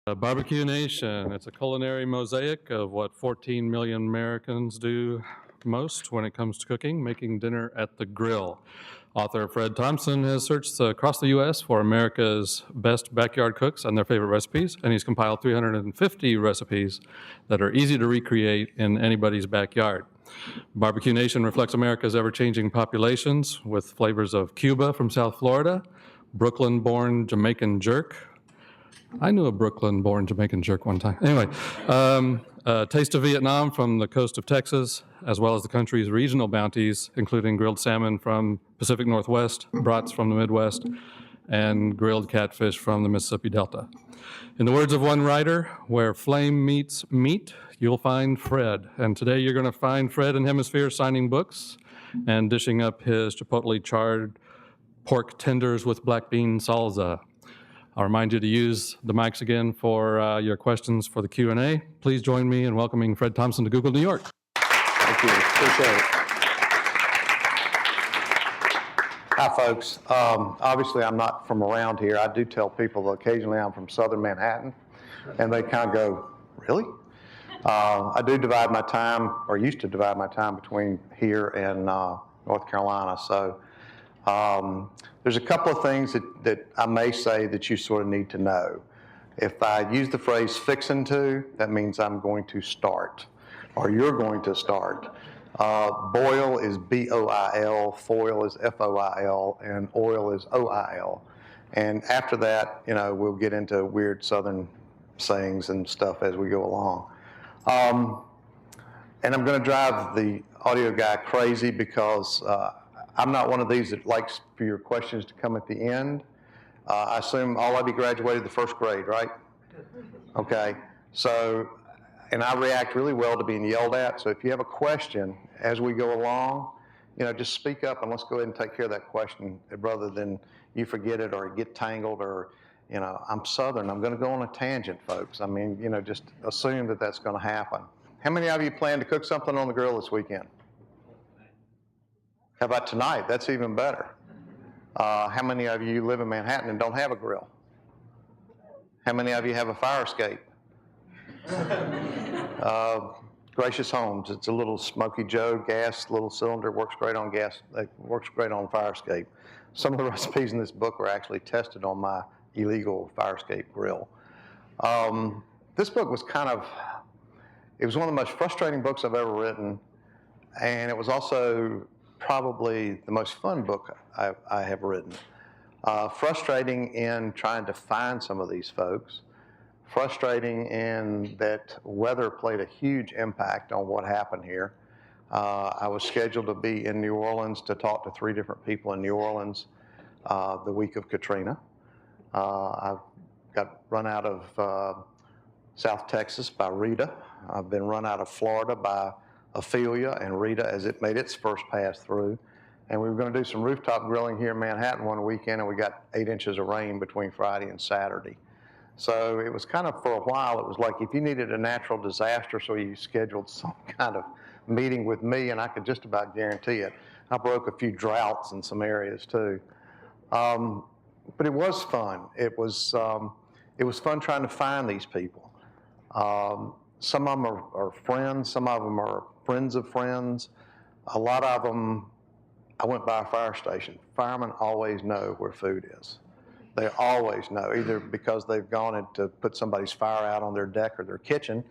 Barbecue Nation. It's a culinary mosaic of what 14 million Americans do most when it comes to cooking, making dinner at the grill. Author Fred Thompson has searched across the U.S. for America's best backyard cooks and their favorite recipes, and he's compiled 350 recipes that are easy to recreate in anybody's backyard. Barbecue Nation reflects America's ever-changing populations with flavors of Cuba from South Florida, Brooklyn-born Jamaican jerk. I knew a Brooklyn-born Jamaican jerk one time. Anyway, taste of Vietnam from the coast of Texas, as well as the country's regional bounties, including grilled salmon from Pacific Northwest, brats from the Midwest, and grilled catfish from the Mississippi Delta. In the words of one writer, where flame meets meat, you'll find Fred. And today you're going to find Fred in Hemisphere signing books and dishing up his chipotle charred pork tenders with black bean salsa. I'll remind you to use the mics again for your questions for the Q&A. Please join me in welcoming Fred Thompson to Google New York. Thank you. Appreciate it. Hi, folks. Obviously, I'm not from around here. I do tell people that occasionally I'm from southern Manhattan, and they kind of go, really? I do divide my time, or used to divide my time between here and North Carolina. So there's a couple of things that I may say that you sort of need to know. If I use the phrase fixin' to, that means I'm going to start, or you're going to start. Boil is B-O-I-L, foil is F-O-I-L, and oil is O-I-L. And after that, you know, we'll get into weird Southern sayings and stuff as we go along. And I'm going to drive the audio guy crazy because I'm not one of these that likes for your questions to come at the end. I assume all of you graduated the first grade, right? Okay. So, and I react really well to being yelled at. So if you have a question as we go along, you know, just speak up and let's go ahead and take care of that question rather than you forget it or get tangled or, you know, I'm Southern. I'm going to go on a tangent, folks. I mean, you know, just assume that that's going to happen. How many of you plan to cook something on the grill this weekend? How about tonight? That's even better. How many of you live in Manhattan and don't have a grill? How many of you have a fire escape? Gracious Homes. It's a little Smoky Joe gas, little cylinder. Works great on gas. It works great on fire escape. Some of the recipes in this book were actually tested on my illegal fire escape grill. This book was it was one of the most frustrating books I've ever written, and it was also probably the most fun book I have written. Frustrating in trying to find some of these folks. Frustrating in that weather played a huge impact on what happened here. I was scheduled to be in New Orleans to talk to 3 different people in New Orleans the week of Katrina. I got run out of South Texas by Rita. I've been run out of Florida by Ophelia and Rita as it made its first pass through. And we were going to do some rooftop grilling here in Manhattan one weekend, and we got 8 inches of rain between Friday and Saturday. So it was kind of, for a while, it was like if you needed a natural disaster, so you scheduled some kind of meeting with me, and I could just about guarantee it. I broke a few droughts in some areas too. But it was fun. It was fun trying to find these people. Some of them are friends, some of them are friends of friends. A lot of them, I went by a fire station. Firemen always know where food is. They always know, either because they've gone in to put somebody's fire out on their deck or their kitchen,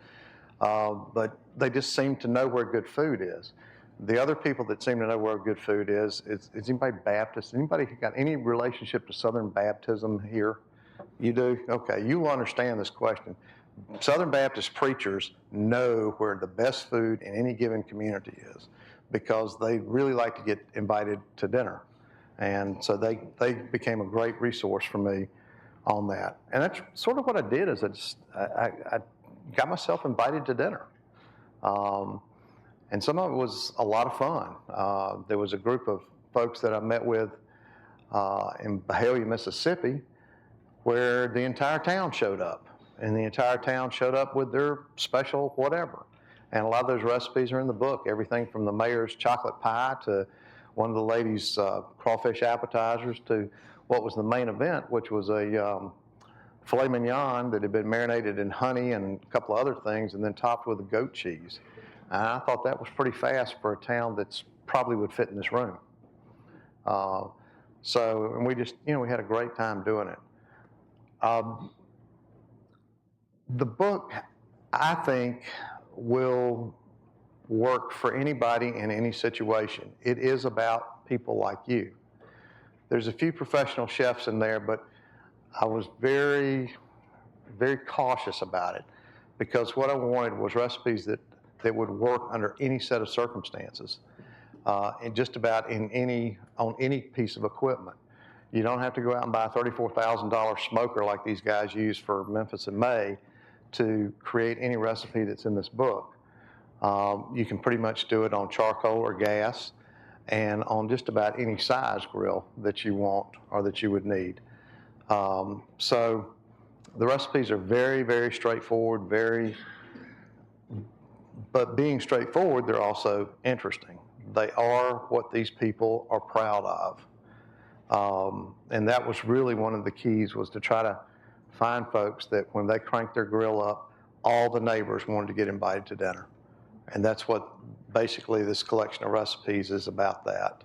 but they just seem to know where good food is. The other people that seem to know where good food is anybody Baptist? Anybody got any relationship to Southern Baptism here? You do? Okay, you will understand this question. Southern Baptist preachers know where the best food in any given community is because they really like to get invited to dinner. And so they became a great resource for me on that. And that's sort of what I did is I got myself invited to dinner. And some of it was a lot of fun. There was a group of folks that I met with in Byhalia, Mississippi, where the entire town showed up. And the entire town showed up with their special whatever. And a lot of those recipes are in the book, everything from the mayor's chocolate pie to one of the ladies' crawfish appetizers to what was the main event, which was a filet mignon that had been marinated in honey and a couple of other things and then topped with a goat cheese. And I thought that was pretty fast for a town that's probably would fit in this room. And we just, we had a great time doing it. The book, I think, will work for anybody in any situation. It is about people like you. There's a few professional chefs in there, but I was very, very cautious about it because what I wanted was recipes that would work under any set of circumstances and just about on any piece of equipment. You don't have to go out and buy a $34,000 smoker like these guys use for Memphis and May to create any recipe that's in this book. You can pretty much do it on charcoal or gas and on just about any size grill that you want or that you would need. So the recipes are very, very straightforward, but being straightforward, they're also interesting. They are what these people are proud of. And that was really one of the keys, was to try to find folks that when they cranked their grill up, all the neighbors wanted to get invited to dinner. And that's what basically this collection of recipes is about that.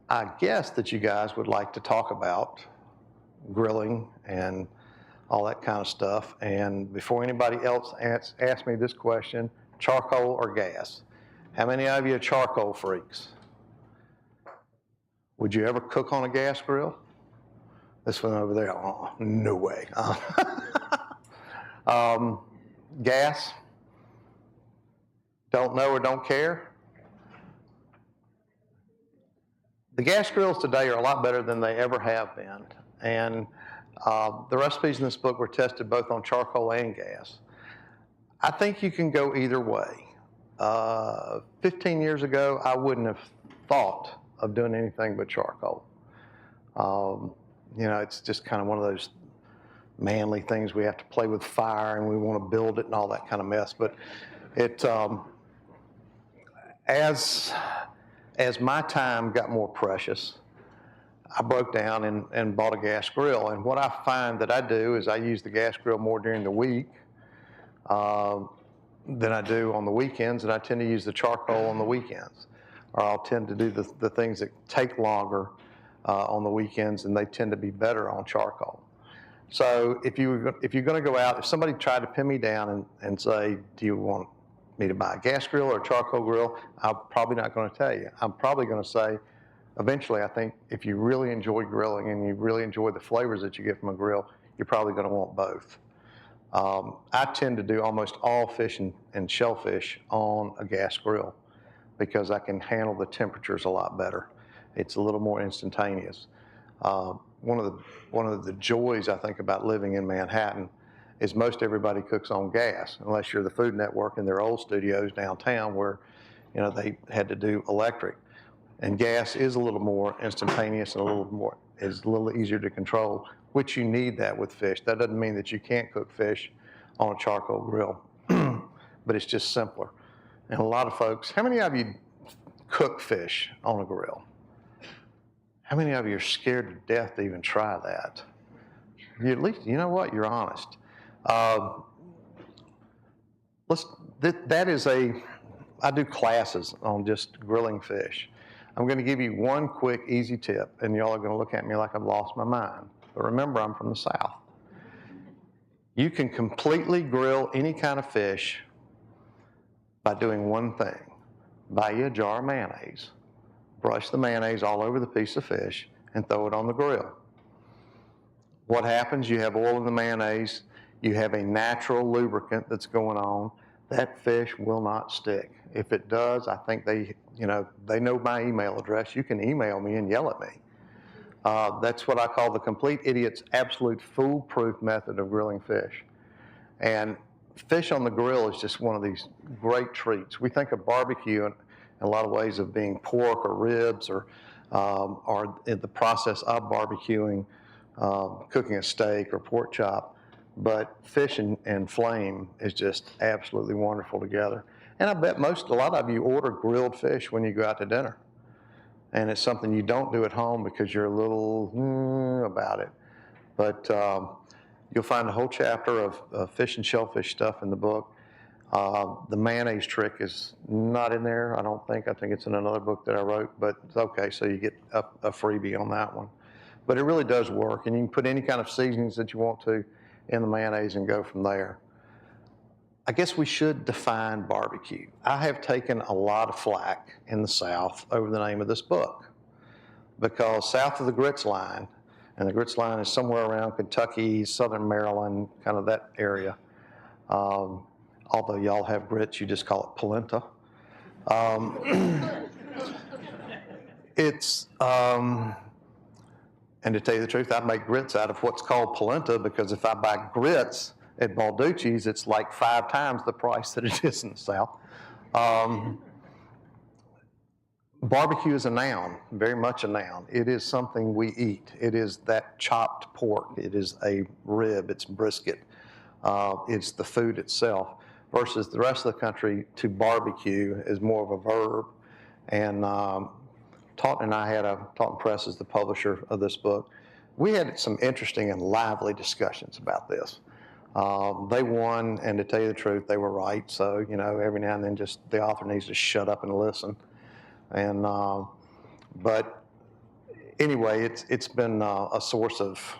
I guess that you guys would like to talk about grilling and all that kind of stuff. And before anybody else asks me this question, charcoal or gas? How many of you are charcoal freaks? Would you ever cook on a gas grill? This one over there, oh, no way. Gas? Don't know or don't care? The gas grills today are a lot better than they ever have been. And the recipes in this book were tested both on charcoal and gas. I think you can go either way. 15 years ago, I wouldn't have thought of doing anything but charcoal. It's just kind of one of those manly things. We have to play with fire and we want to build it and all that kind of mess. But as my time got more precious, I broke down and bought a gas grill. And what I find that I do is I use the gas grill more during the week than I do on the weekends, and I tend to use the charcoal on the weekends. Or I'll tend to do the things that take longer on the weekends, and they tend to be better on charcoal. So if you're going to go out, if somebody tried to pin me down and say, do you want me to buy a gas grill or a charcoal grill, I'm probably not going to tell you. I'm probably going to say, eventually, I think if you really enjoy grilling and you really enjoy the flavors that you get from a grill, you're probably going to want both. I tend to do almost all fish and shellfish on a gas grill because I can handle the temperatures a lot better. It's a little more instantaneous. One of the joys I think about living in Manhattan is most everybody cooks on gas, unless you're the Food Network in their old studios downtown where they had to do electric. And gas is a little more instantaneous and is a little easier to control, which you need that with fish. That doesn't mean that you can't cook fish on a charcoal grill, but it's just simpler. And a lot of folks, how many of you cook fish on a grill? How many of you are scared to death to even try that? You at least, you know what, you're honest. I do classes on just grilling fish. I'm going to give you one quick, easy tip, and y'all are going to look at me like I've lost my mind. But remember, I'm from the South. You can completely grill any kind of fish by doing one thing. Buy you a jar of mayonnaise, brush the mayonnaise all over the piece of fish, and throw it on the grill. What happens? You have oil in the mayonnaise. You have a natural lubricant that's going on. That fish will not stick. If it does, I think they know my email address. You can email me and yell at me. That's what I call the complete idiot's absolute foolproof method of grilling fish. And fish on the grill is just one of these great treats. We think of barbecue in a lot of ways of being pork or ribs or in the process of barbecuing, cooking a steak or pork chop. But fish and flame is just absolutely wonderful together. And I bet a lot of you order grilled fish when you go out to dinner. And it's something you don't do at home because you're a little about it. But you'll find a whole chapter of fish and shellfish stuff in the book. The mayonnaise trick is not in there, I don't think. I think it's in another book that I wrote, but it's okay, so you get a freebie on that one. But it really does work, and you can put any kind of seasonings that you want to in the mayonnaise and go from there. I guess we should define barbecue. I have taken a lot of flack in the South over the name of this book, because south of the grits line, and the grits line is somewhere around Kentucky, southern Maryland, kind of that area. Although y'all have grits, you just call it polenta. And to tell you the truth, I make grits out of what's called polenta, because if I buy grits at Balducci's, it's like 5 times the price that it is in the South. Barbecue is a noun, very much a noun. It is something we eat. It is that chopped pork. It is a rib. It's brisket. It's the food itself. Versus the rest of the country, to barbecue is more of a verb. And Taunton and I had Taunton Press is the publisher of this book. We had some interesting and lively discussions about this. They won, and to tell you the truth, they were right. So, every now and then just the author needs to shut up and listen. And but anyway, it's been a source of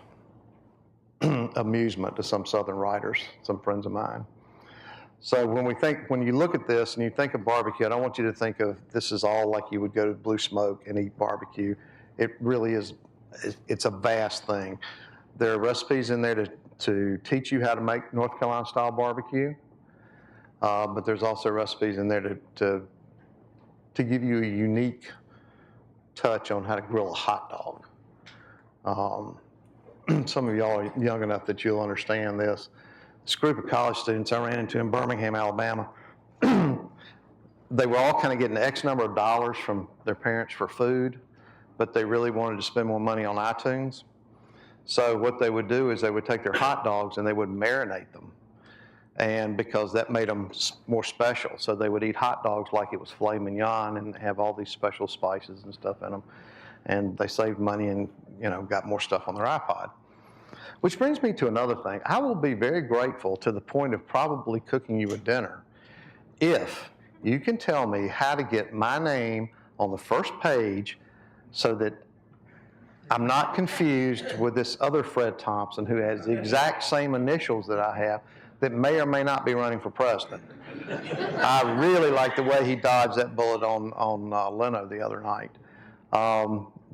amusement to some Southern writers, some friends of mine. So when you look at this and you think of barbecue, I don't want you to think of this is all like you would go to Blue Smoke and eat barbecue. It really is. It's a vast thing. There are recipes in there to teach you how to make North Carolina style barbecue, but there's also recipes in there to give you a unique touch on how to grill a hot dog. Some of y'all are young enough that you'll understand this. This group of college students I ran into in Birmingham, Alabama, they were all kind of getting X number of dollars from their parents for food, but they really wanted to spend more money on iTunes. So what they would do is they would take their hot dogs and they would marinate them. And because that made them more special. So they would eat hot dogs like it was filet mignon and have all these special spices and stuff in them. And they saved money and, got more stuff on their iPod. Which brings me to another thing. I will be very grateful, to the point of probably cooking you a dinner, if you can tell me how to get my name on the first page so that I'm not confused with this other Fred Thompson who has the exact same initials that I have, that may or may not be running for president. I really like the way he dodged that bullet on Leno the other night.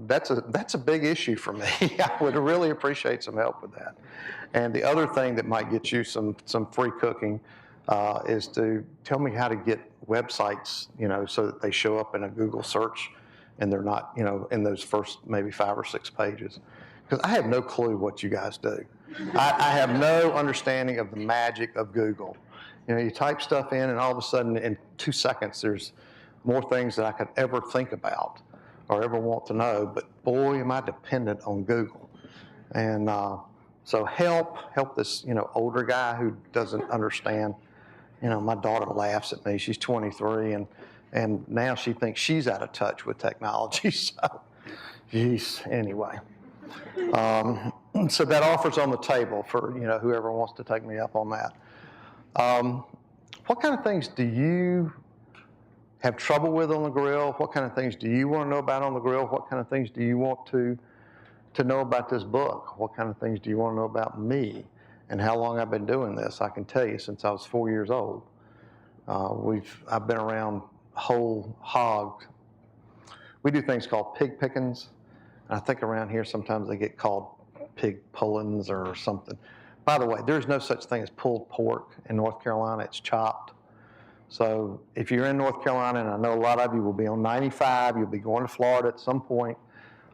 That's a big issue for me. I would really appreciate some help with that. And the other thing that might get you some free cooking is to tell me how to get websites, so that they show up in a Google search and they're not, in those first maybe 5 or 6 pages. Because I have no clue what you guys do. I have no understanding of the magic of Google. You type stuff in and all of a sudden in 2 seconds there's more things that I could ever think about or ever want to know, but boy, am I dependent on Google. And so help this, older guy who doesn't understand. My daughter laughs at me. She's 23, and now she thinks she's out of touch with technology. So, geez, anyway. So that offer's on the table for, whoever wants to take me up on that. What kind of things do you have trouble with on the grill? What kind of things do you want to know about on the grill? What kind of things do you want to know about this book? What kind of things do you want to know about me and how long I've been doing this? I can tell you since I was 4 years old. I've been around whole hog. We do things called pig pickings. And I think around here sometimes they get called pig pullings or something. By the way, there's no such thing as pulled pork in North Carolina. It's chopped. So if you're in North Carolina, and I know a lot of you will be on 95, you'll be going to Florida at some point,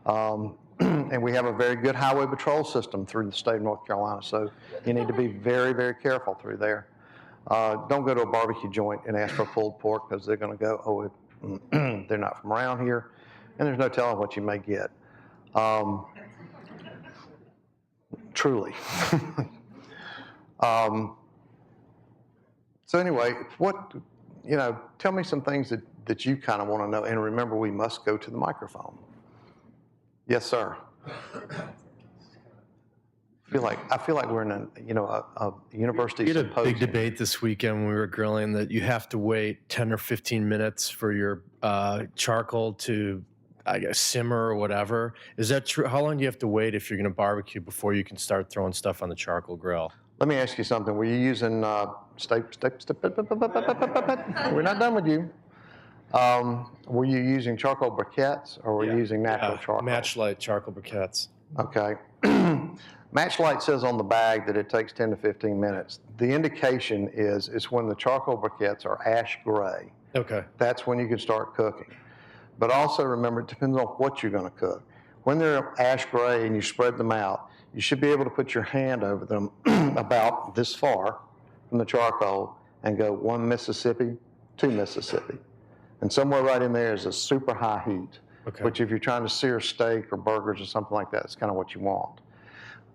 and we have a very good highway patrol system through the state of North Carolina, so you need to be very, very careful through there. Don't go to a barbecue joint and ask for pulled pork, because they're going to go, they're not from around here, and there's no telling what you may get. Truly. So anyway, tell me some things that you kind of want to know. And remember, we must go to the microphone. Yes, sir. I feel like we're in a university We had a big symposium. debate this weekend when we were grilling that you have to wait 10 or 15 minutes for your charcoal to, I guess, simmer or whatever. Is that true? How long do you have to wait if you're going to barbecue before you can start throwing stuff on the charcoal grill? Let me ask you something. Were you using we're not done with you. Were you using charcoal briquettes or were you using natural charcoal? Matchlight charcoal briquettes. Okay. Matchlight says on the bag that it takes 10 to 15 minutes. The indication is when the charcoal briquettes are ash gray. Okay. That's when you can start cooking. But also remember, it depends on what you're going to cook. When they're ash gray and you spread them out, you should be able to put your hand over them about this far from the charcoal and go 1 Mississippi, 2 Mississippi. And somewhere right in there is a super high heat, which if you're trying to sear steak or burgers or something like that, it's kind of what you want.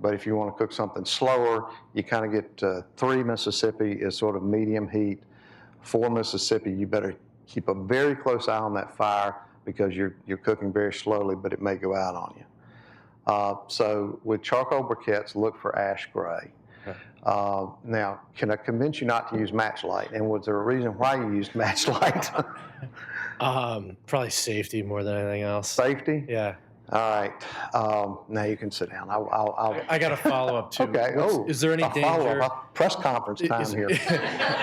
But if you want to cook something slower, you kind of get 3 Mississippi is sort of medium heat. 4 Mississippi, you better keep a very close eye on that fire because you're cooking very slowly, but it may go out on you. So with charcoal briquettes, look for ash gray. Okay. Now, can I convince you not to use matchlight? And was there a reason why you used matchlight? Probably safety more than anything else. Safety? Yeah. All right. Now you can sit down. I got a follow up too. Okay. Is there any danger? Press conference time here.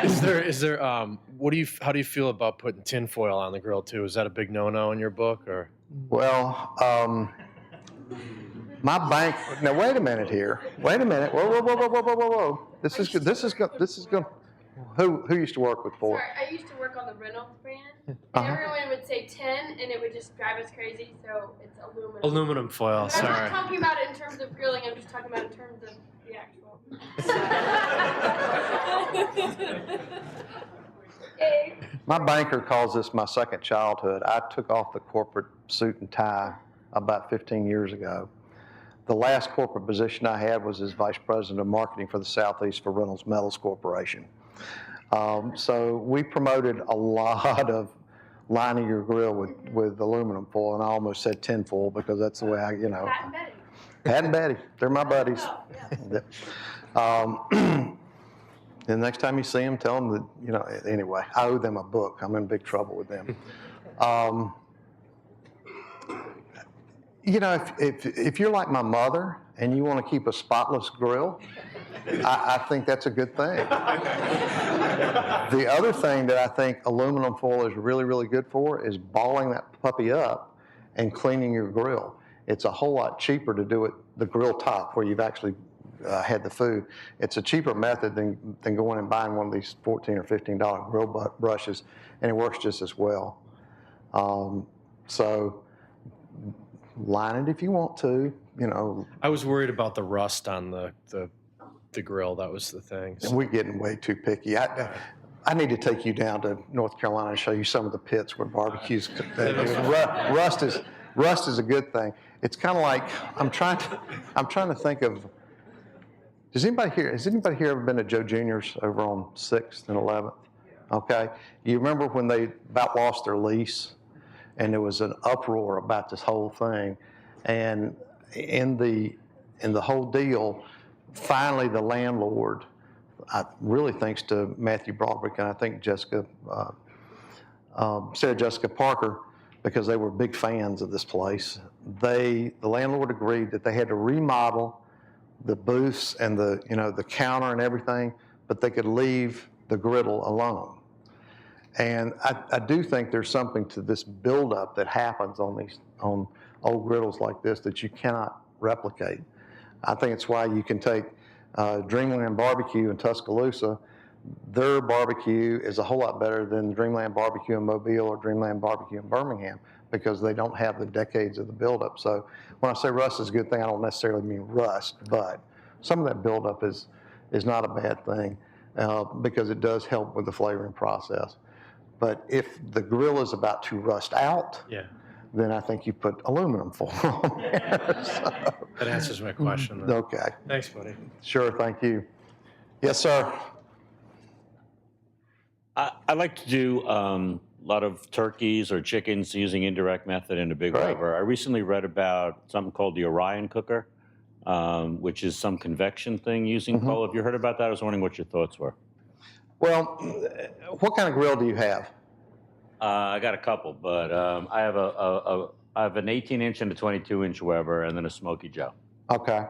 Is there? How do you feel about putting tin foil on the grill too? Is that a big no-no in your book or? Well, my bank. Now wait a minute here. Wait a minute. Whoa. This is good. This is good. Who used to work with Ford? Sorry, I used to work on the Reynolds brand, and everyone would say tin, and it would just drive us crazy. So it's aluminum. Aluminum foil. But Sorry. I'm not talking about it in terms of grilling. I'm just talking about it in terms of the actual. My banker calls this my second childhood. I took off the corporate suit and tie about 15 years ago. The last corporate position I had was as vice president of marketing for the Southeast for Reynolds Metals Corporation. So we promoted a lot of lining your grill with aluminum foil, and I almost said tin foil because that's the way Pat and Betty. Pat and Betty, they're my buddies. Oh, yeah. The next time you see them, tell them that, anyway, I owe them a book. I'm in big trouble with them. If you're like my mother and you want to keep a spotless grill, I think that's a good thing. The other thing that I think aluminum foil is really, really good for is balling that puppy up and cleaning your grill. It's a whole lot cheaper to do it the grill top where you've actually had the food. It's a cheaper method than going and buying one of these $14 or $15 grill brushes, and it works just as well. So line it if you want to, I was worried about the rust on the grill. That was the thing. And we're getting way too picky. I need to take you down to North Carolina and show you some of the pits where barbecues. Rust is a good thing. It's kind of like I'm trying to think of. Has anybody here ever been to Joe Jr.'s over on 6th and 11th? Okay. You remember when they about lost their lease, and there was an uproar about this whole thing, and in the whole deal, finally the landlord, really thanks to Matthew Broderick and I think Sarah Jessica Parker, because they were big fans of this place, the landlord agreed that they had to remodel the booths and the counter and everything, but they could leave the griddle alone. And I do think there's something to this buildup that happens on old griddles like this that you cannot replicate. I think it's why you can take Dreamland Barbecue in Tuscaloosa. Their barbecue is a whole lot better than Dreamland Barbecue in Mobile or Dreamland Barbecue in Birmingham because they don't have the decades of the buildup. So when I say rust is a good thing, I don't necessarily mean rust, but some of that buildup is not a bad thing because it does help with the flavoring process. But if the grill is about to rust out, then I think you put aluminum foil on there. So. That answers my question. Then. Okay. Thanks, buddy. Sure, thank you. Yes, sir. I like to do a lot of turkeys or chickens using indirect method in a big Great. rubber. I recently read about something called the Orion Cooker, which is some convection thing using coal. Have you heard about that? I was wondering what your thoughts were. Well, what kind of grill do you have? I got a couple, but I have I have an 18-inch and a 22-inch Weber, and then a Smoky Joe. Okay.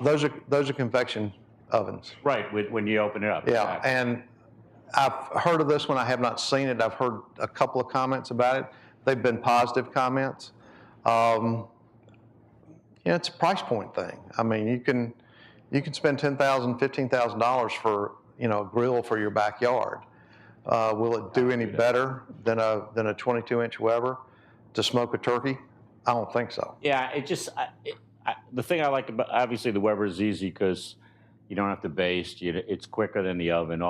Those are convection ovens. Right, when you open it up. Yeah, exactly. and I've heard of this one. I have not seen it. I've heard a couple of comments about it. They've been positive comments. Yeah, it's a price point thing. I mean, you can spend $10,000, $15,000 for a grill for your backyard. Will it do any better than a 22-inch Weber to smoke a turkey? I don't think so. Yeah, the thing I like about, obviously the Weber is easy because you don't have to baste. It's quicker than the oven.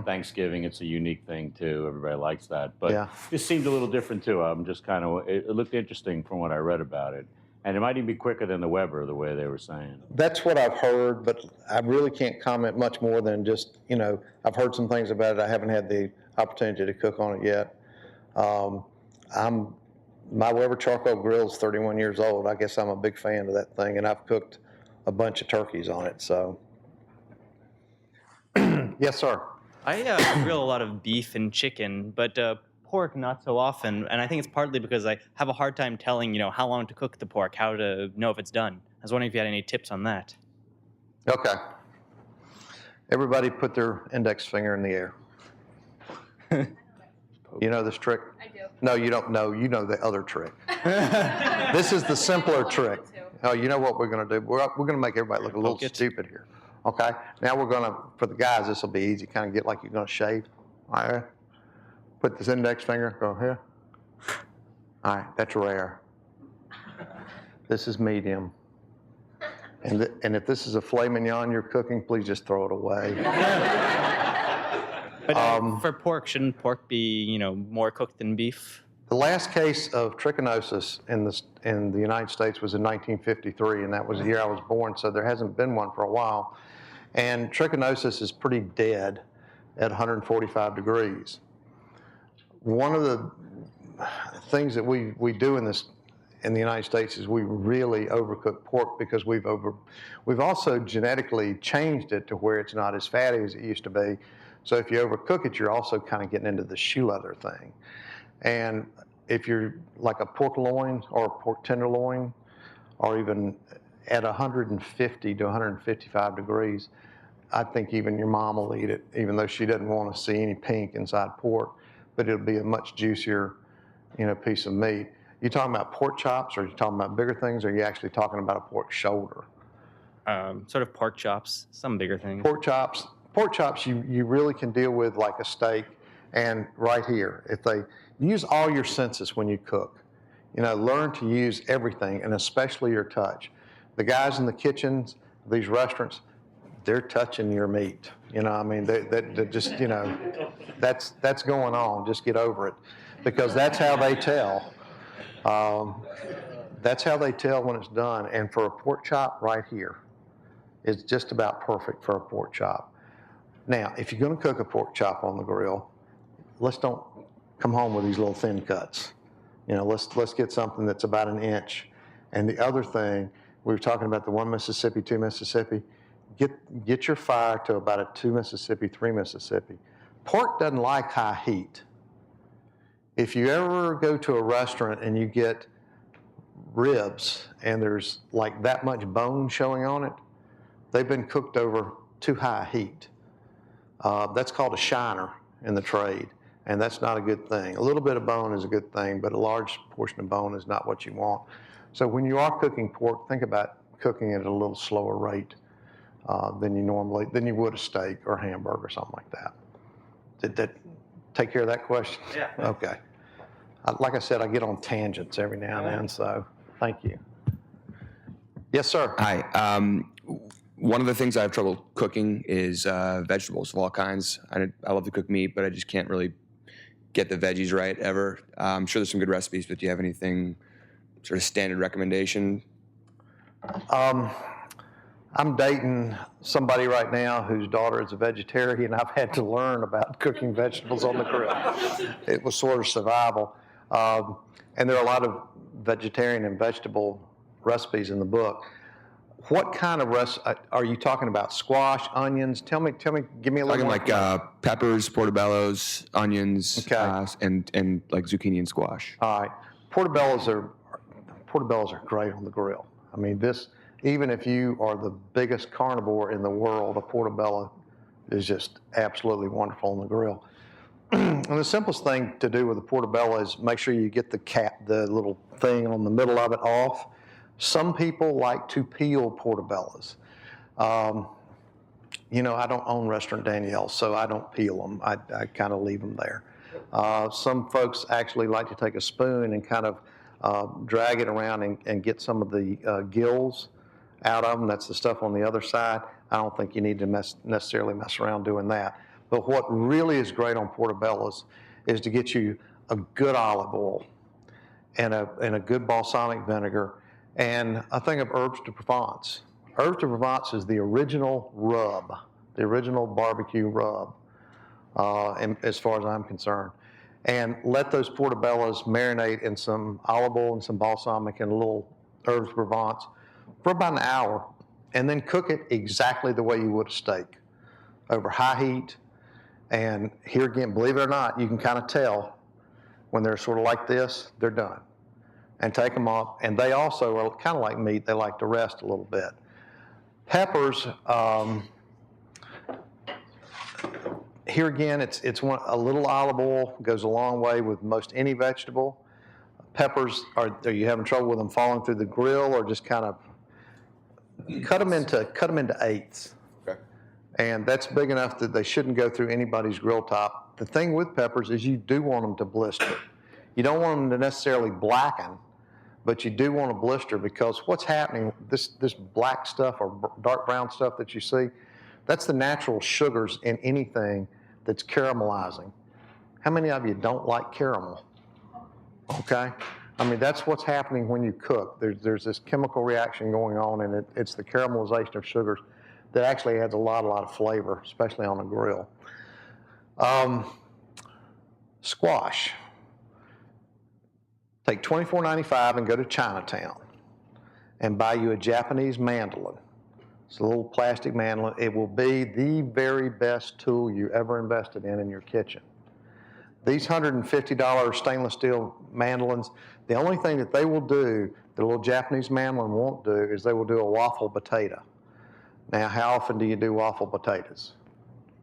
Thanksgiving, it's a unique thing too. Everybody likes that. But this seemed a little different too. I'm just it looked interesting from what I read about it. And it might even be quicker than the Weber, the way they were saying. That's what I've heard, but I really can't comment much more than just, I've heard some things about it. I haven't had the opportunity to cook on it yet. My Weber charcoal grill is 31 years old. I guess I'm a big fan of that thing, and I've cooked a bunch of turkeys on it, so. Yes, sir. I grill a lot of beef and chicken, but pork not so often, and I think it's partly because I have a hard time telling, how long to cook the pork, how to know if it's done. I was wondering if you had any tips on that. Okay. Everybody put their index finger in the air. You know this trick? I do. No, you don't know. You know the other trick. This is the simpler trick. Oh, you know what we're going to do? We're going to make everybody look a little stupid here. Okay? Now we're going to, for the guys, this will be easy. Kind of get like you're going to shave. All right? Put this index finger, go here. All right, that's rare. This is medium. And if this is a filet mignon you're cooking, please just throw it away. But for pork, shouldn't pork be, more cooked than beef? The last case of trichinosis in the United States was in 1953, and that was the year I was born, so there hasn't been one for a while. And trichinosis is pretty dead at 145 degrees. One of the things that we do in the United States is we really overcook pork because we've also genetically changed it to where it's not as fatty as it used to be. So if you overcook it, you're also kind of getting into the shoe leather thing. And if you're like a pork loin or a pork tenderloin, or even at 150 to 155 degrees, I think even your mom will eat it, even though she doesn't want to see any pink inside pork. But it'll be a much juicier, piece of meat. You talking about pork chops, or are you talking about bigger things, or are you actually talking about a pork shoulder? Sort of pork chops, some bigger things. Pork chops, you really can deal with like a steak. And right here, use all your senses when you cook. Learn to use everything, and especially your touch. The guys in the kitchens, these restaurants, they're touching your meat. They're just, that's going on. Just get over it, because that's how they tell. That's how they tell when it's done. And for a pork chop, right here, it's just about perfect for a pork chop. Now, if you're going to cook a pork chop on the grill, let's don't come home with these little thin cuts. Let's get something that's about an inch. And the other thing, we were talking about the 1 Mississippi, 2 Mississippi. Get your fire to about a 2 Mississippi, 3 Mississippi. Pork doesn't like high heat. If you ever go to a restaurant and you get ribs and there's like that much bone showing on it, they've been cooked over too high heat. That's called a shiner in the trade, and that's not a good thing. A little bit of bone is a good thing, but a large portion of bone is not what you want. So when you are cooking pork, think about cooking it at a little slower rate than you would a steak or a hamburger or something like that. Did that take care of that question? Yeah. Okay. Like I said, I get on tangents every now and then, so thank you. Yes, sir. Hi. One of the things I have trouble cooking is vegetables of all kinds. I love to cook meat, but I just can't really get the veggies right ever. I'm sure there's some good recipes, but do you have anything sort of standard recommendation? I'm dating somebody right now whose daughter is a vegetarian. I've had to learn about cooking vegetables on the grill. It was sort of survival. And there are a lot of vegetarian and vegetable recipes in the book. What kind of are you talking about? Squash, onions? Tell me, give me a little Talking more. like peppers, portobellos, onions, Okay. and like zucchini and squash. All right. Portobellos are great on the grill. I mean, even if you are the biggest carnivore in the world, a portobello is just absolutely wonderful on the grill. And the simplest thing to do with a portobello is make sure you get the little thing on the middle of it off. Some people like to peel portobellos. You know, I don't own Restaurant Danielle, so I don't peel them. I kind of leave them there. Some folks actually like to take a spoon and kind of drag it around and get some of the gills out of them. That's the stuff on the other side. I don't think you need to necessarily mess around doing that. But what really is great on portobellos is to get you a good olive oil and a good balsamic vinegar and a thing of herbs de Provence. Herbs de Provence is the original rub, the original barbecue rub, as far as I'm concerned. And let those portobellos marinate in some olive oil and some balsamic and a little herbs de Provence for about an hour, and then cook it exactly the way you would a steak, over high heat. And here again, believe it or not, you can kind of tell when they're sort of like this, they're done. And take them off. And they also are kind of like meat. They like to rest a little bit. Peppers, here again, a little olive oil goes a long way with most any vegetable. Peppers, are you having trouble with them falling through the grill, or just kind of cut them into eighths? Okay. And that's big enough that they shouldn't go through anybody's grill top. The thing with peppers is you do want them to blister. You don't want them to necessarily blacken, but you do want to blister, because what's happening, this black stuff or dark brown stuff that you see, that's the natural sugars in anything that's caramelizing. How many of you don't like caramel? Okay? I mean, that's what's happening when you cook. There's this chemical reaction going on, and it's the caramelization of sugars that actually adds a lot of flavor, especially on a grill. Squash. Take $24.95 and go to Chinatown and buy you a Japanese mandolin. It's a little plastic mandolin. It will be the very best tool you ever invested in your kitchen. These $150 stainless steel mandolins, the only thing that they will do, the little Japanese mandolin won't do, is they will do a waffle potato. Now, how often do you do waffle potatoes?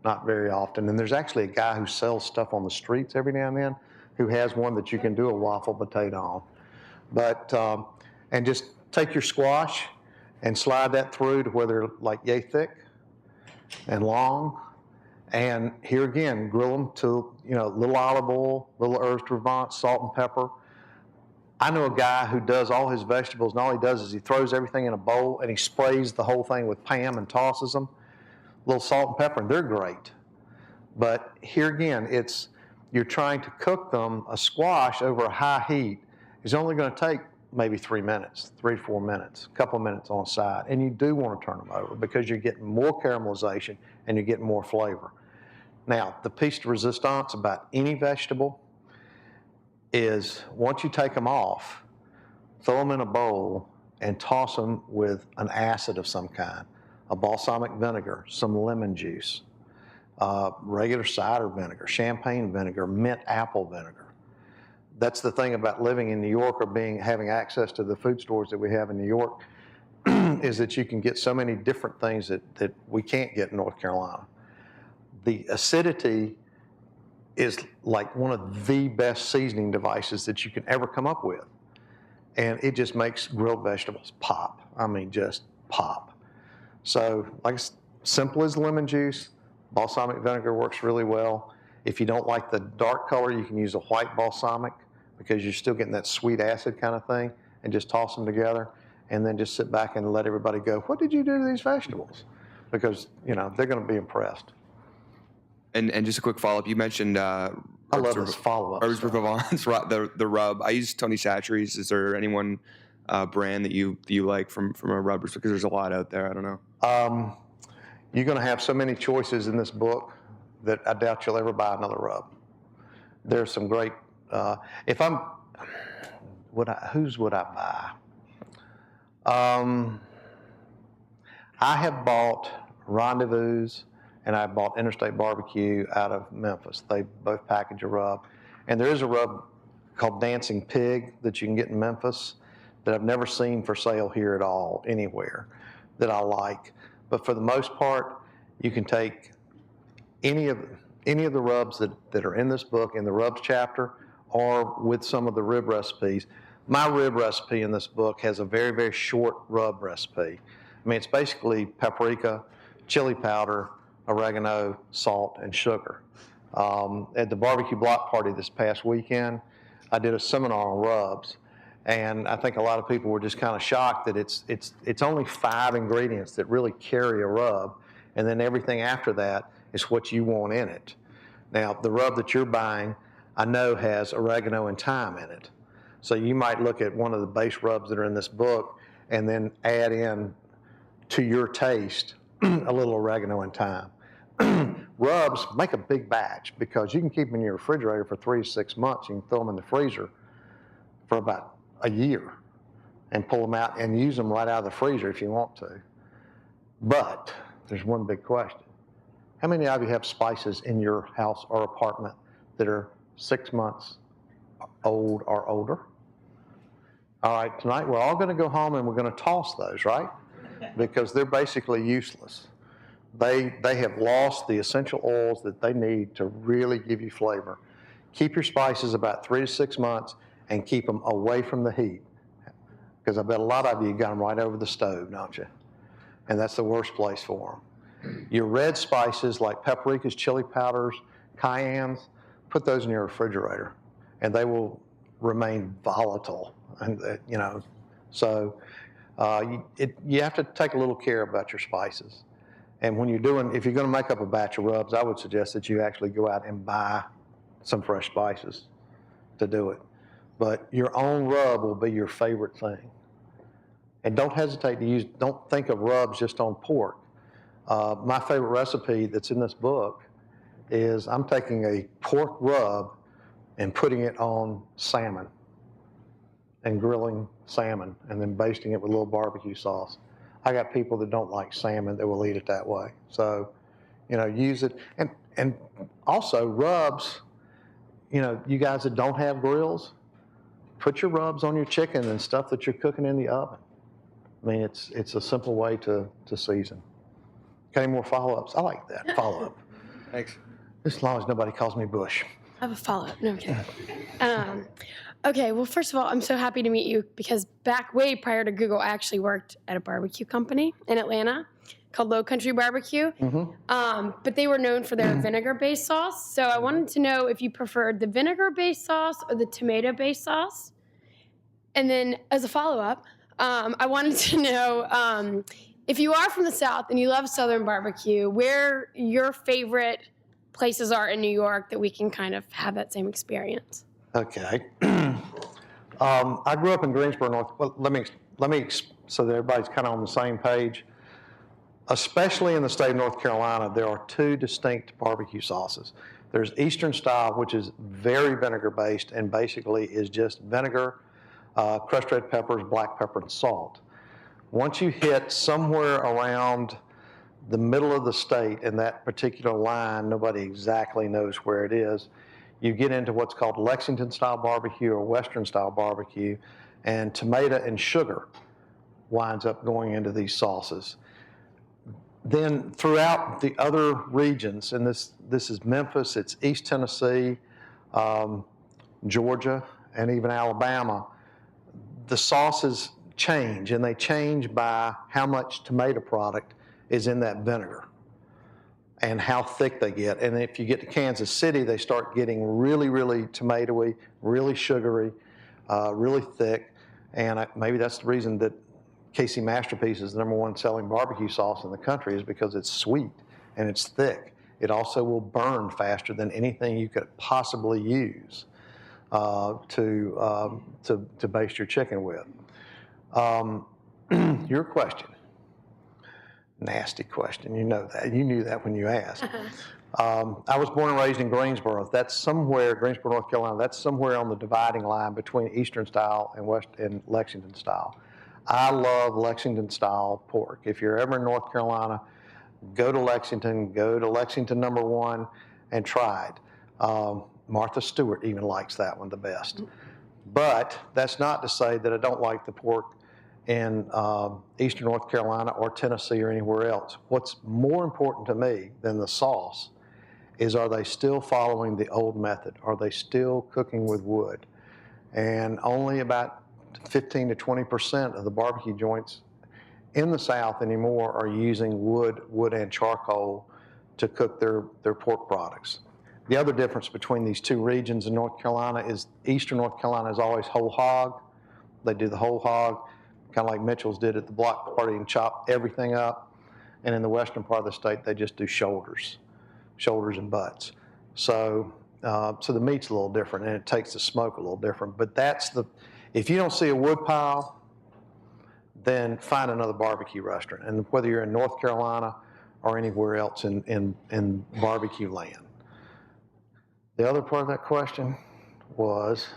Not very often. And there's actually a guy who sells stuff on the streets every now and then who has one that you can do a waffle potato on. But, and just take your squash and slide that through to where they're like yay thick and long. And here again, grill them to, little olive oil, little herbs de Provence, salt and pepper. I know a guy who does all his vegetables, and all he does is he throws everything in a bowl and he sprays the whole thing with Pam and tosses them. A little salt and pepper, and they're great. But here again, you're trying to cook them. A squash over a high heat is only going to take maybe 3 minutes, 3 to 4 minutes, a couple of minutes on the side. And you do want to turn them over because you're getting more caramelization and you're getting more flavor. Now, the piece de resistance about any vegetable is once you take them off, throw them in a bowl and toss them with an acid of some kind, a balsamic vinegar, some lemon juice, regular cider vinegar, champagne vinegar, mint apple vinegar. That's the thing about living in New York or having access to the food stores that we have in New York is that you can get so many different things that we can't get in North Carolina. The acidity is like one of the best seasoning devices that you can ever come up with. And it just makes grilled vegetables pop. I mean, just pop. So, like simple as lemon juice, balsamic vinegar works really well. If you don't like the dark color, you can use a white balsamic because you're still getting that sweet acid kind of thing, and just toss them together and then just sit back and let everybody go, what did you do to these vegetables? Because, they're going to be impressed. And just a quick follow-up, you mentioned I love this follow-up. Herbs de Provence, the rub. I use Tony Chachere's. Is there anyone brand that you like from a rub? Because there's a lot out there. I don't know. You're going to have so many choices in this book that I doubt you'll ever buy another rub. There's some great. Whose would I buy? I have bought Rendezvous and I bought Interstate Barbecue out of Memphis. They both package a rub. And there is a rub called Dancing Pig that you can get in Memphis that I've never seen for sale here at all, anywhere, that I like. But for the most part, you can take any of the rubs that are in this book, in the rubs chapter, or with some of the rib recipes. My rib recipe in this book has a very, very short rub recipe. I mean, it's basically paprika, chili powder, oregano, salt, and sugar. At the barbecue block party this past weekend, I did a seminar on rubs, and I think a lot of people were just kind of shocked that it's only 5 ingredients that really carry a rub, and then everything after that is what you want in it. Now, the rub that you're buying, I know has oregano and thyme in it. So you might look at one of the base rubs that are in this book and then add in, to your taste, a little oregano and thyme. Rubs, make a big batch because you can keep them in your refrigerator for 3 to 6 months. You can throw them in the freezer for about a year and pull them out and use them right out of the freezer if you want to. But there's one big question. How many of you have spices in your house or apartment that are 6 months old or older? All right, tonight we're all going to go home and we're going to toss those, right? Because they're basically useless. They have lost the essential oils that they need to really give you flavor. Keep your spices about 3 to 6 months and keep them away from the heat. Because I bet a lot of you got them right over the stove, don't you? And that's the worst place for them. Your red spices like paprikas, chili powders, cayennes, put those in your refrigerator and they will remain volatile. And so you have to take a little care about your spices. And when if you're going to make up a batch of rubs, I would suggest that you actually go out and buy some fresh spices to do it. But your own rub will be your favorite thing. And don't hesitate to don't think of rubs just on pork. My favorite recipe that's in this book is I'm taking a pork rub and putting it on salmon and grilling salmon and then basting it with a little barbecue sauce. I got people that don't like salmon that will eat it that way. So, use it. And also rubs, you guys that don't have grills, put your rubs on your chicken and stuff that you're cooking in the oven. I mean, it's a simple way to season. Got any more follow-ups? I like that, follow-up. Thanks. As long as nobody calls me Bush. I have a follow-up. No, I'm kidding. Okay, well, first of all, I'm so happy to meet you because way prior to Google, I actually worked at a barbecue company in Atlanta called Low Country Barbecue. Mm-hmm. But they were known for their vinegar-based sauce. So I wanted to know if you preferred the vinegar-based sauce or the tomato-based sauce. And then as a follow-up, I wanted to know if you are from the South and you love Southern barbecue, where your favorite places are in New York that we can kind of have that same experience. Okay. I grew up in Greensboro, North. Well, let me so that everybody's kind of on the same page. Especially in the state of North Carolina, there are 2 distinct barbecue sauces. There's Eastern style, which is very vinegar based and basically is just vinegar, crushed red peppers, black pepper, and salt. Once you hit somewhere around the middle of the state in that particular line, nobody exactly knows where it is. You get into what's called Lexington style barbecue or Western style barbecue, and tomato and sugar winds up going into these sauces. Then throughout the other regions, and this is Memphis, it's East Tennessee, Georgia, and even Alabama, the sauces change, and they change by how much tomato product is in that vinegar and how thick they get. And if you get to Kansas City, they start getting really, really tomatoey, really sugary, really thick. And maybe that's the reason that Casey Masterpiece is the #1 selling barbecue sauce in the country, is because it's sweet and it's thick. It also will burn faster than anything you could possibly use to baste your chicken with. Your question. Nasty question. You know that. You knew that when you asked. I was born and raised in Greensboro. That's somewhere, Greensboro, North Carolina, that's somewhere on the dividing line between Eastern style and Lexington style. I love Lexington-style pork. If you're ever in North Carolina, go to Lexington #1, and try it. Martha Stewart even likes that one the best. But that's not to say that I don't like the pork in Eastern North Carolina or Tennessee or anywhere else. What's more important to me than the sauce is, are they still following the old method? Are they still cooking with wood? And only about 15 to 20% of the barbecue joints in the South anymore are using wood and charcoal to cook their pork products. The other difference between these two regions in North Carolina is Eastern North Carolina is always whole hog. They do the whole hog, kind of like Mitchell's did at the block party and chop everything up. And in the western part of the state, they just do shoulders and butts. So the meat's a little different, and it takes the smoke a little different. But if you don't see a wood pile, then find another barbecue restaurant. And whether you're in North Carolina or anywhere else in barbecue land. The other part of that question was?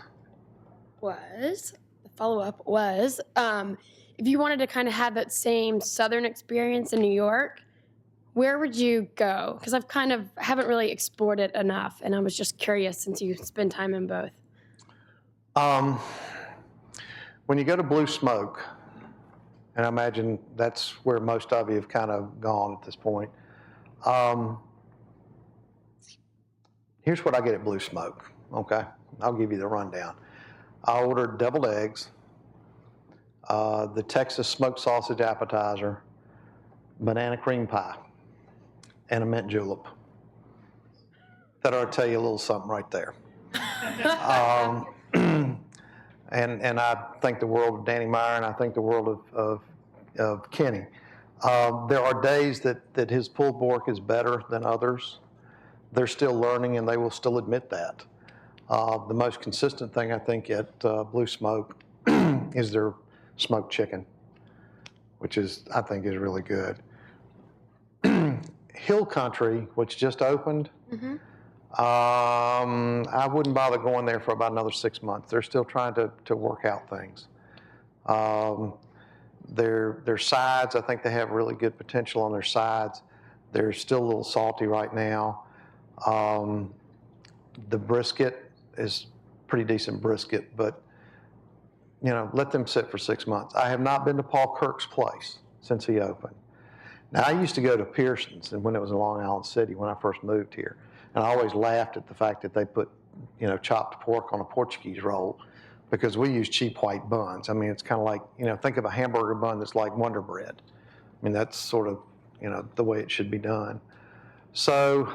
The follow-up was, if you wanted to kind of have that same Southern experience in New York, where would you go? Because haven't really explored it enough, and I was just curious since you spend time in both. When you go to Blue Smoke, and I imagine that's where most of you have kind of gone at this point, here's what I get at Blue Smoke, okay? I'll give you the rundown. I ordered deviled eggs, the Texas smoked sausage appetizer, banana cream pie, and a mint julep. That ought to tell you a little something right there. And I think the world of Danny Meyer, and I think the world of Kenny. There are days that his pulled pork is better than others. They're still learning, and they will still admit that. The most consistent thing, I think, at Blue Smoke is their smoked chicken, which I think is really good. Hill Country, which just opened, I wouldn't bother going there for about another 6 months. They're still trying to work out things. Their sides, I think they have really good potential on their sides. They're still a little salty right now. The brisket is pretty decent brisket, but let them sit for 6 months. I have not been to Paul Kirk's place since he opened. Now, I used to go to Pearson's, and when it was in Long Island City when I first moved here, and I always laughed at the fact that they put, chopped pork on a Portuguese roll, because we use cheap white buns. I mean, it's kind of like, think of a hamburger bun that's like Wonder Bread. I mean, that's sort of, the way it should be done. So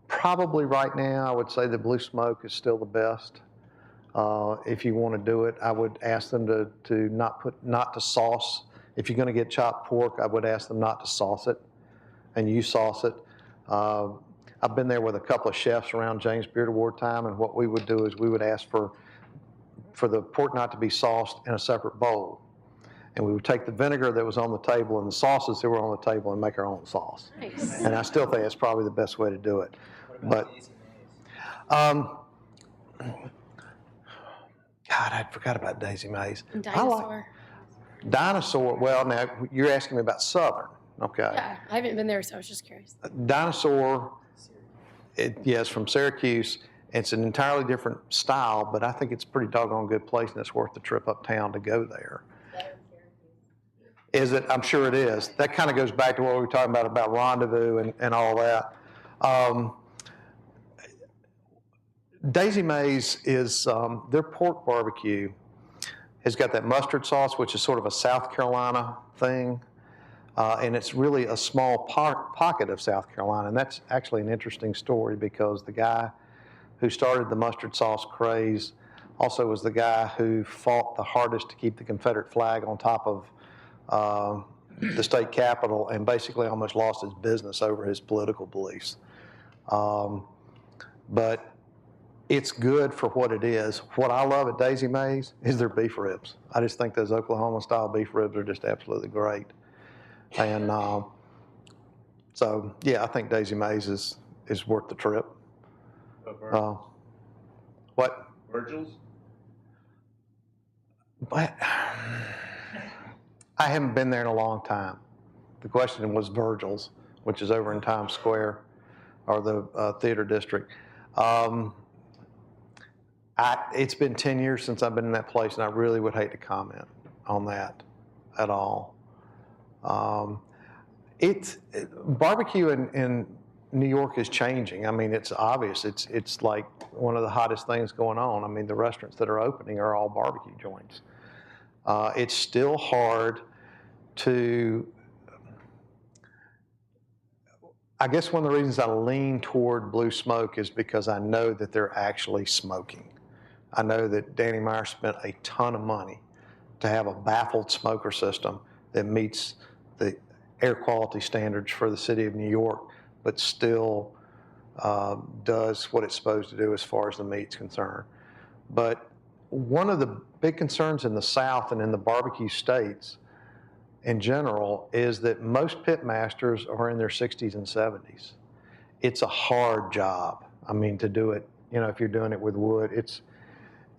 probably right now, I would say the Blue Smoke is still the best. If you want to do it, I would ask them to not to sauce. If you're going to get chopped pork, I would ask them not to sauce it, and you sauce it. I've been there with a couple of chefs around James Beard Award time, and what we would do is we would ask for the pork not to be sauced in a separate bowl. And we would take the vinegar that was on the table and the sauces that were on the table and make our own sauce. Nice. And I still think that's probably the best way to do it. But God, I forgot about Daisy Mays. And Dinosaur. Dinosaur, well, now you're asking me about Southern, okay? Yeah, I haven't been there, so I was just curious. Dinosaur, yes, from Syracuse. It's an entirely different style, but I think it's a pretty doggone good place, and it's worth the trip uptown to go there. Is it? I'm sure it is. That kind of goes back to what we were talking about rendezvous and all that. Daisy Mays is, their pork barbecue has got that mustard sauce, which is sort of a South Carolina thing. And it's really a small pocket of South Carolina. And that's actually an interesting story, because the guy who started the mustard sauce craze also was the guy who fought the hardest to keep the Confederate flag on top of the state capitol, and basically almost lost his business over his political beliefs. But it's good for what it is. What I love at Daisy Mays is their beef ribs. I just think those Oklahoma-style beef ribs are just absolutely great. And so, yeah, I think Daisy Mays is worth the trip. What? Virgil's? But I haven't been there in a long time. The question was Virgil's, which is over in Times Square, or the theater district. It's been 10 years since I've been in that place, and I really would hate to comment on that at all. Barbecue in New York is changing. I mean, it's obvious. It's like one of the hottest things going on. I mean, the restaurants that are opening are all barbecue joints. It's still hard to, I guess one of the reasons I lean toward Blue Smoke is because I know that they're actually smoking. I know that Danny Meyer spent a ton of money to have a baffled smoker system that meets the air quality standards for the city of New York, but still does what it's supposed to do as far as the meat's concerned. But one of the big concerns in the South and in the barbecue states in general is that most pitmasters are in their 60s and 70s. It's a hard job. I mean, to do it, if you're doing it with wood,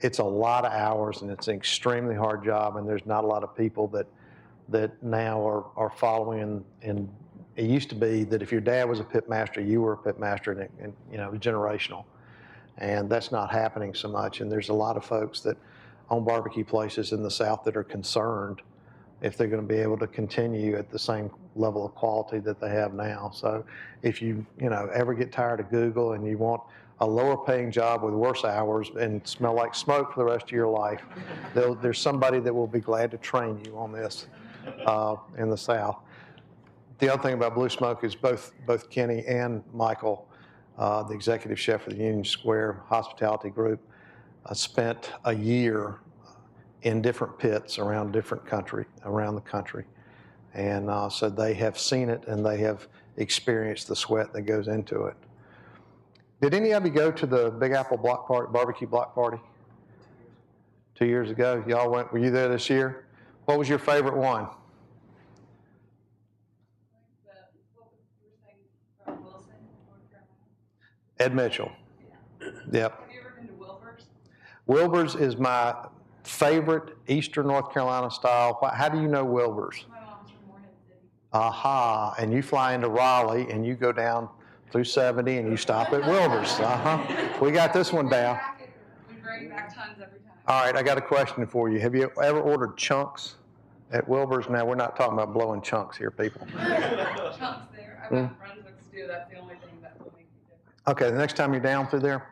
it's a lot of hours, and it's an extremely hard job, and there's not a lot of people that now are following. And it used to be that if your dad was a pitmaster, you were a pitmaster, and it was generational. And that's not happening so much. And there's a lot of folks that own barbecue places in the South that are concerned if they're going to be able to continue at the same level of quality that they have now. So if you ever get tired of Google and you want a lower paying job with worse hours and smell like smoke for the rest of your life, there's somebody that will be glad to train you on this in the South. The other thing about Blue Smoke is both Kenny and Michael, the executive chef of the Union Square Hospitality Group, spent a year in different pits around the country. And so they have seen it, and they have experienced the sweat that goes into it. Did any of you go to the Big Apple barbecue block party 2 years ago? Y'all went, were you there this year? What was your favorite one? Ed Mitchell. Yep. Have you ever been to Wilburs? Wilburs is my favorite Eastern North Carolina style. How do you know Wilburs? My mom's from Morehead City. Aha, and you fly into Raleigh and you go down through 70 and you stop at Wilburs. We got this one down. We bring back tons every time. All right, I got a question for you. Have you ever ordered chunks at Wilburs? Now, we're not talking about blowing chunks here, people. Chunks there. I've got Brunswick stew. That's the only thing that will make me different. Okay, the next time you're down through there,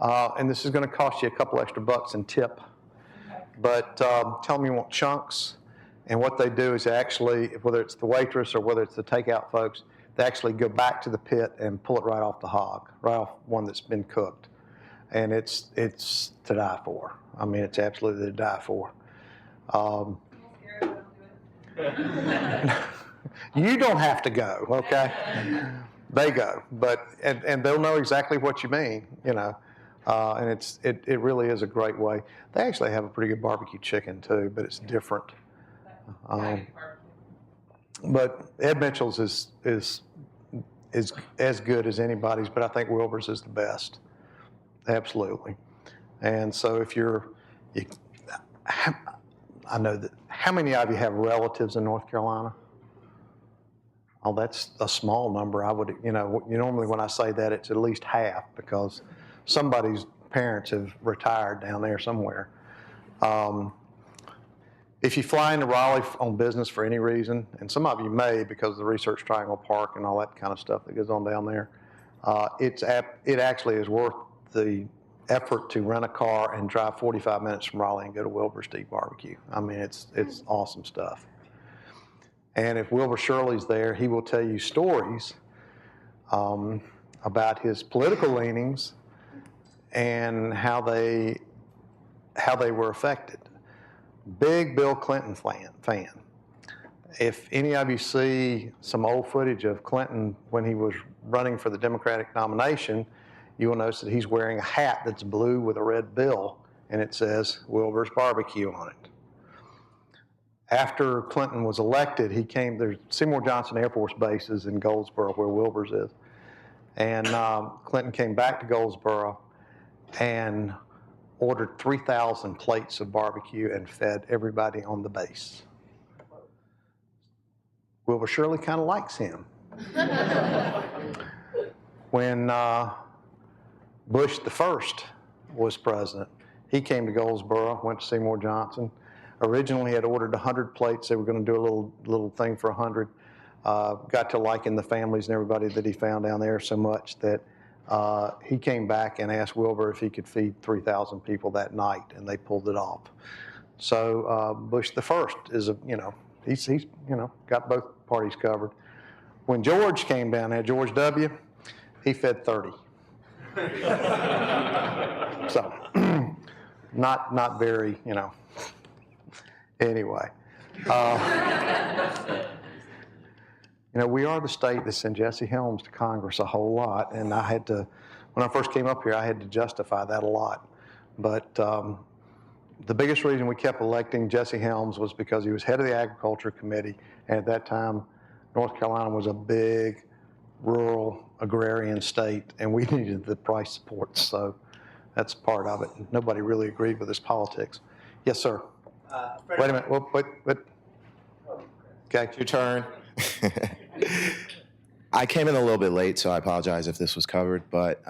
and this is going to cost you a couple extra bucks in tip, but tell them you want chunks, and what they do is actually, whether it's the waitress or whether it's the takeout folks, they actually go back to the pit and pull it right off the hog, right off one that's been cooked, and it's to die for. I mean, it's absolutely to die for. I'm scared. I don't do it. You don't have to go, okay? They go, but and they'll know exactly what you mean, and it really is a great way. They actually have a pretty good barbecue chicken too, but it's different. But Ed Mitchell's is as good as anybody's, but I think Wilbur's is the best, absolutely. And so I know that. How many of you have relatives in North Carolina? Oh, that's a small number. I would, normally when I say that, it's at least half because somebody's parents have retired down there somewhere. If you fly into Raleigh on business for any reason, and some of you may because of the Research Triangle Park and all that kind of stuff that goes on down there, it actually is worth the effort to rent a car and drive 45 minutes from Raleigh and go to Wilbur's to eat barbecue. I mean, it's awesome stuff. And if Wilbur Shirley's there, he will tell you stories about his political leanings and how they were affected. Big Bill Clinton fan. If any of you see some old footage of Clinton when he was running for the Democratic nomination, you will notice that he's wearing a hat that's blue with a red bill, and it says Wilbur's Barbecue on it. After Clinton was elected, he came, there's Seymour Johnson Air Force Base is in Goldsboro, where Wilbur's is. And Clinton came back to Goldsboro and ordered 3,000 plates of barbecue and fed everybody on the base. Wilbur Shirley kind of likes him. When Bush the first was president, he came to Goldsboro, went to Seymour Johnson. Originally had ordered 100 plates. They were going to do a little thing for 100. Got to liking the families and everybody that he found down there so much that he came back and asked Wilbur if he could feed 3,000 people that night, and they pulled it off. So Bush the first is he's got both parties covered. When George came down there, George W., he fed 30. So not very, Anyway. We are the state that sent Jesse Helms to Congress a whole lot, and I had to, when I first came up here, I had to justify that a lot. But the biggest reason we kept electing Jesse Helms was because he was head of the Agriculture Committee, and at that time, North Carolina was a big rural agrarian state, and we needed the price support, so that's part of it. Nobody really agreed with his politics. Yes, sir. Wait a minute. Wait. Okay. It's your turn. I came in a little bit late, so I apologize if this was covered, but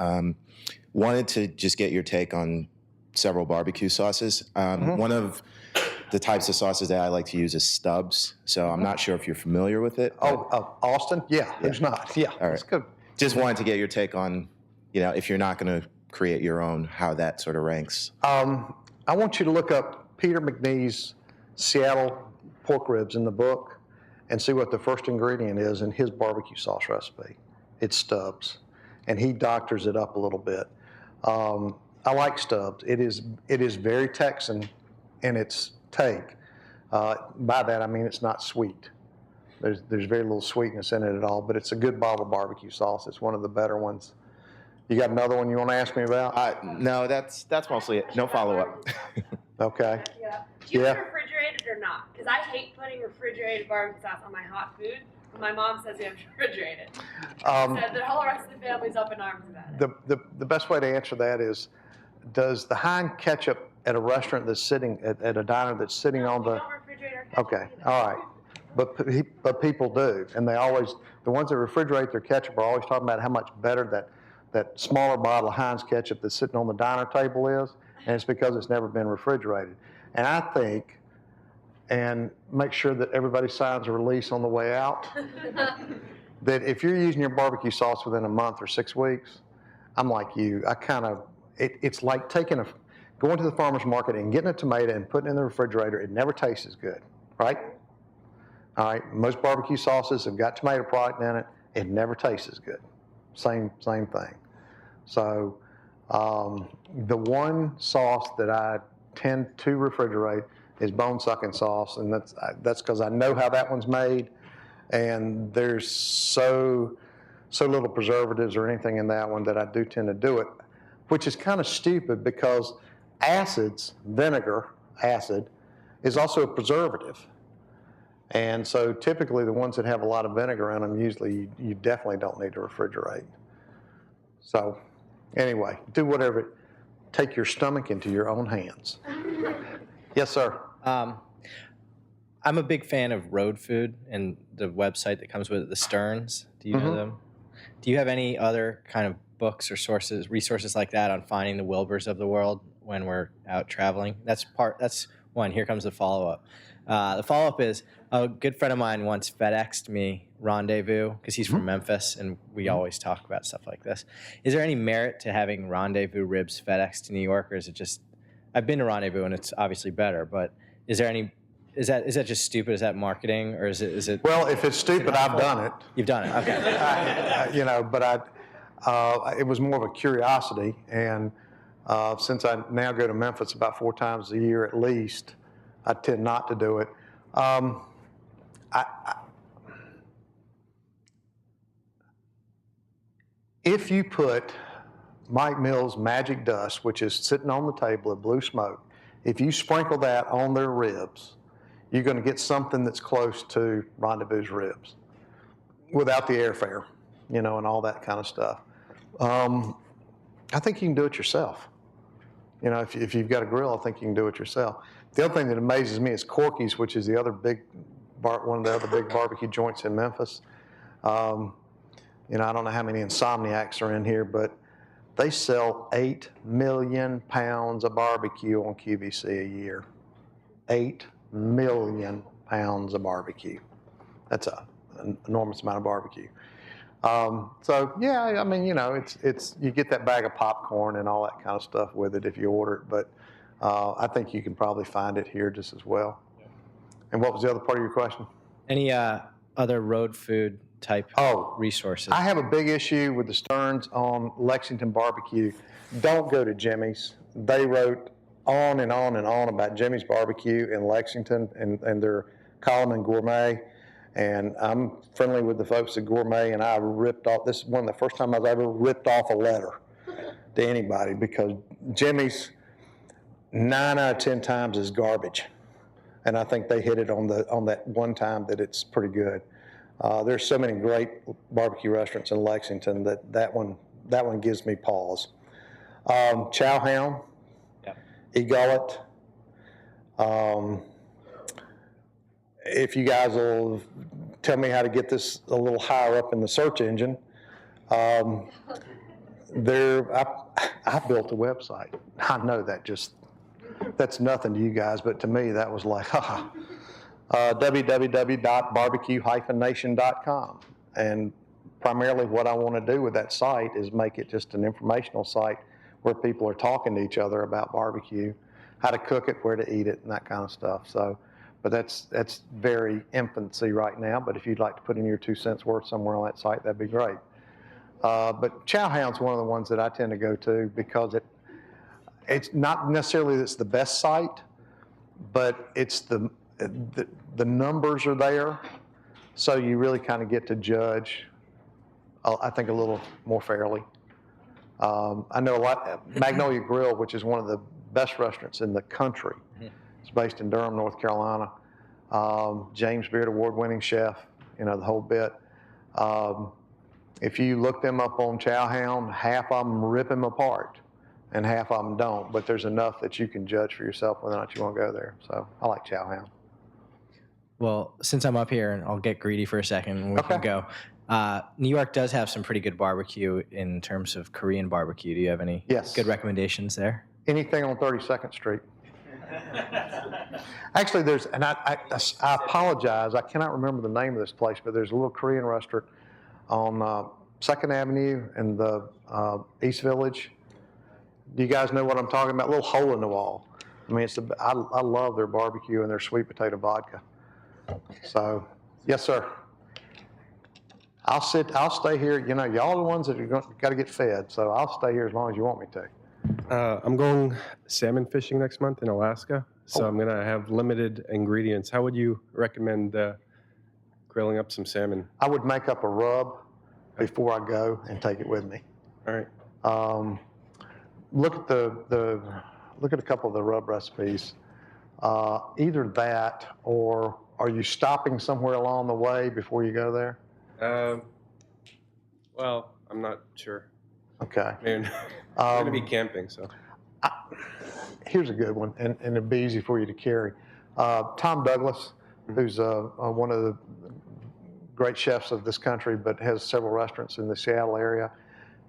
wanted to just get your take on several barbecue sauces. One of the types of sauces that I like to use is Stubbs, so I'm not sure if you're familiar with it. Austin? Yeah, who's not? Yeah, All that's right. good. Just wanted to get your take on, if you're not going to create your own, how that sort of ranks. I want you to look up Peter McNee's Seattle pork ribs in the book and see what the first ingredient is in his barbecue sauce recipe. It's Stubbs, and he doctors it up a little bit. I like Stubbs. It is very Texan in its take. By that I mean it's not sweet. There's very little sweetness in it at all, but it's a good bottle barbecue sauce. It's one of the better ones. You got another one you want to ask me about? No, that's mostly it. No follow-up. Okay. Yeah. Do you Yeah. put refrigerated or not? Because I hate putting refrigerated barbecue sauce on my hot food. But my mom says you have to refrigerate it. Said the whole rest of the family's up in arms about it. The best way to answer that is, does the Heinz ketchup at a restaurant that's sitting at a diner that's sitting on the? We don't refrigerate our ketchup Okay, either. all right. But people do, and the ones that refrigerate their ketchup are always talking about how much better that smaller bottle of Heinz ketchup that's sitting on the diner table is, and it's because it's never been refrigerated. And I think, and make sure that everybody signs a release on the way out, that if you're using your barbecue sauce within a month or 6 weeks, I'm like you. It's like going to the farmer's market and getting a tomato and putting it in the refrigerator. It never tastes as good, right? All right, most barbecue sauces have got tomato product in it. It never tastes as good. Same thing. So the one sauce that I tend to refrigerate is bone-sucking sauce, and that's because I know how that one's made, and there's so little preservatives or anything in that one that I do tend to do it, which is kind of stupid because vinegar acid, is also a preservative. And so typically the ones that have a lot of vinegar in them, usually you definitely don't need to refrigerate. So anyway, do whatever, take your stomach into your own hands. Yes, sir. I'm a big fan of Road Food and the website that comes with it, the Sterns. Do you know them? Do you have any other kind of books or resources like that on finding the Wilburs of the world when we're out traveling? That's one. Here comes the follow-up. The follow-up is a good friend of mine once FedExed me Rendezvous because he's from Memphis, and we always talk about stuff like this. Is there any merit to having Rendezvous ribs FedExed to New York, or is it just? I've been to Rendezvous, and it's obviously better, but is there any? Is that just stupid? Is that marketing, or is it? Well, if it's stupid, I've done it. You've done it, okay. But it was more of a curiosity, and since I now go to Memphis about 4 times a year at least, I tend not to do it. If you put Mike Mills' Magic Dust, which is sitting on the table at Blue Smoke, if you sprinkle that on their ribs, you're going to get something that's close to Rendezvous ribs without the airfare, and all that kind of stuff. I think you can do it yourself. You know, if you've got a grill, I think you can do it yourself. The other thing that amazes me is Corkys, which is the other one of the other big barbecue joints in Memphis. You know, I don't know how many insomniacs are in here, but they sell 8 million pounds of barbecue on QVC a year. 8 million pounds of barbecue. That's an enormous amount of barbecue. So yeah, I mean, you know, it's you get that bag of popcorn and all that kind of stuff with it if you order it, but I think you can probably find it here just as well. And what was the other part of your question? Any other road food type resources? I have a big issue with the Stearns on Lexington barbecue. Don't go to Jimmy's. They wrote on and on and on about Jimmy's barbecue in Lexington and their column in Gourmet. And I'm friendly with the folks at Gourmet, and I ripped off, this is one of the first time I've ever ripped off a letter to anybody, because Jimmy's 9 out of 10 times is garbage. And I think they hit it on that one time that it's pretty good. There's so many great barbecue restaurants in Lexington that one gives me pause. Chowhound, Egullet. If you guys will tell me how to get this a little higher up in the search engine, I built a website. I know that's nothing to you guys, but to me that was like, www.barbecue-nation.com. And primarily what I want to do with that site is make it just an informational site where people are talking to each other about barbecue, how to cook it, where to eat it, and that kind of stuff. So, but that's very infancy right now, but if you'd like to put in your 2 cents worth somewhere on that site, that'd be great. But Chowhound's one of the ones that I tend to go to because it's not necessarily that it's the best site, but it's the numbers are there, so you really kind of get to judge, I think, a little more fairly. I know Magnolia Grill, which is one of the best restaurants in the country. It's based in Durham, North Carolina. James Beard award-winning chef, you know, the whole bit. If you look them up on Chowhound, half of them rip them apart and half of them don't, but there's enough that you can judge for yourself whether or not you want to go there. So I like Chowhound. Well, since I'm up here, and I'll get greedy for a second and we can go. New York does have some pretty good barbecue in terms of Korean barbecue. Do you have any good recommendations there? Anything on 32nd Street. Actually, and I apologize, I cannot remember the name of this place, but there's a little Korean restaurant on 2nd Avenue in the East Village. Do you guys know what I'm talking about? A little hole in the wall. I mean, I love their barbecue and their sweet potato vodka. So, yes, sir. I'll stay here. You know, y'all are the ones that are got to get fed, so I'll stay here as long as you want me to. I'm going salmon fishing next month in Alaska, so I'm going to have limited ingredients. How would you recommend grilling up some salmon? I would make up a rub before I go and take it with me. All right. Look at look at a couple of the rub recipes. Either that, or are you stopping somewhere along the way before you go there? Well, I'm not sure. Okay. I mean, I'm going to be camping, so. Here's a good one, and it'd be easy for you to carry. Tom Douglas, who's one of the great chefs of this country, but has several restaurants in the Seattle area.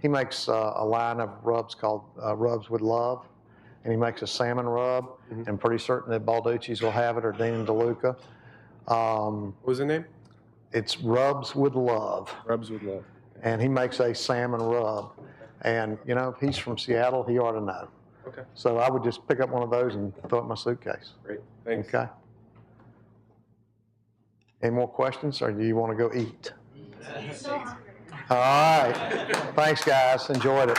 He makes a line of rubs called Rubs with Love, and he makes a salmon rub, and I'm pretty certain that Balducci's will have it, or Dean and DeLuca. What was the name? It's Rubs with Love. Rubs with Love. And he makes a salmon rub. And, you know, if he's from Seattle, he ought to know. Okay. So I would just pick up one of those and throw it in my suitcase. Great. Thanks. Okay. Any more questions, or do you want to go eat? All right. Thanks, guys. Enjoyed it.